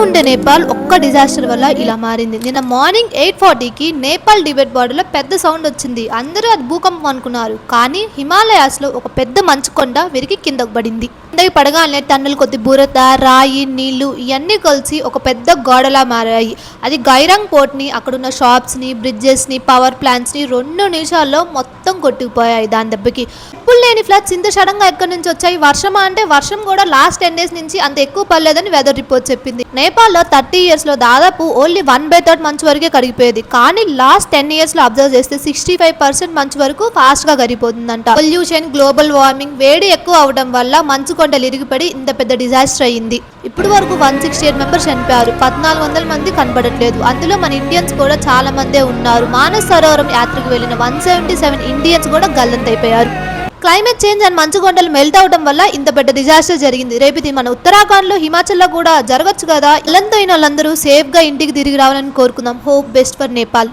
ఉండే నేపాల్ ఒక్క డిజాస్టర్ వల్ల ఇలా మారింది. నిన్న మార్నింగ్ 8:40కి నేపాల్ టిబెట్ బార్డర్లో పెద్ద సౌండ్ వచ్చింది. అందరూ అది భూకంపం అనుకున్నారు. కానీ హిమాలయాస్లో ఒక పెద్ద మంచు కొండ విరిగి కిందకు పడింది. కిందకి పడగానే టన్నుల కొద్ది బురద, రాయి, నీళ్లు ఇవన్నీ కలిసి ఒక పెద్ద గోడలా మారాయి. అది గైరాంగ్ పోర్ట్ని, అక్కడున్న షాప్స్ని, బ్రిడ్జెస్ని, పవర్ ప్లాంట్స్ని 2 నిమిషాల్లో మొత్తం కొట్టుకుపోయాయి. దాని దెబ్బకి ఇప్పుడు లేని ఫ్లడ్స్ ఇంత సడన్గా ఎక్కడి నుంచి వచ్చాయి? వర్షమా అంటే వర్షం కూడా లాస్ట్ 10 days నుంచి అంత ఎక్కువ పడలేదని వెదర్ రిపోర్ట్ చెప్పింది. నేపాల్లో 30 years లో దాదాపు ఓన్లీ 1/3 మంచు వరకే కరిగిపోయేది. కానీ లాస్ట్ 10 years లో అబ్జర్వ్ చేస్తే 65% మంచు వరకు ఫాస్ట్ గా కరిగిపోతుందంట. పొల్యూషన్, గ్లోబల్ వార్మింగ్, వేడి ఎక్కువ అవడం వల్ల మంచు కొండలు ఇరిగిపడి ఇంత పెద్ద డిజాస్టర్ అయ్యింది. ఇప్పుడు వరకు 168 members చనిపోయారు. 1400 మంది కనబడట్లేదు. అందులో మన ఇండియన్స్ కూడా చాలా మందే ఉన్నారు. మానస్ సరోవరం యాత్రకు వెళ్లిన 177 ఇండియన్స్ కూడా గల్లంతైపోయారు. క్లైమేట్ చేంజ్ అండ్ మంచు కొండలు మెల్ట్ అవడం వల్ల ఇంత పెద్ద డిజాస్టర్ జరిగింది. రేపు ఇది మన ఉత్తరాఖండ్లో, హిమాచల్లో కూడా జరగచ్చు కదా. ఇల్లంతో అయిన వాళ్ళందరూ సేఫ్గా ఇంటికి తిరిగి రావాలని కోరుకుందాం. Hope best for Nepal.